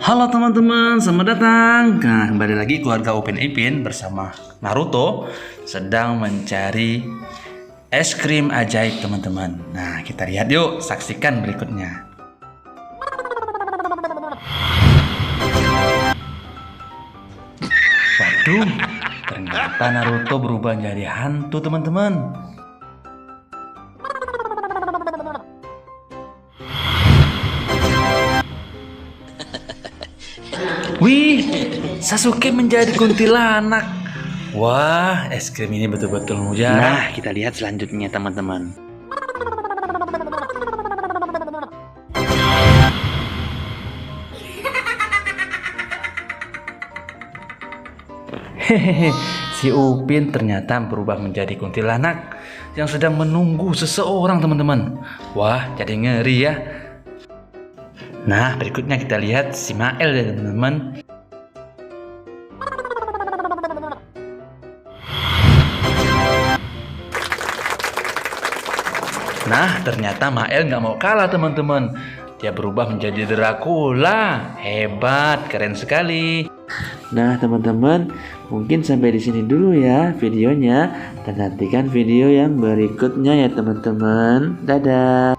Halo teman-teman, selamat datang. Nah, kembali lagi keluarga Upin Ipin bersama Naruto sedang mencari es krim ajaib teman-teman. Nah, kita lihat yuk, saksikan berikutnya. Waduh, ternyata Naruto berubah menjadi hantu teman-teman. Wih, Sasuke menjadi kuntilanak. Wah, es krim ini betul-betul mujara. Nah, kita lihat selanjutnya teman-teman. Hehehe, si Upin ternyata berubah menjadi kuntilanak yang sedang menunggu seseorang teman-teman. Wah, jadi ngeri ya. Nah, berikutnya kita lihat si Mael ya teman-teman. Nah, ternyata Mael nggak mau kalah teman-teman. Dia berubah menjadi Dracula. Hebat, keren sekali. Nah teman-teman, mungkin sampai di sini dulu ya videonya, dan nantikan video yang berikutnya ya teman-teman. Dadah.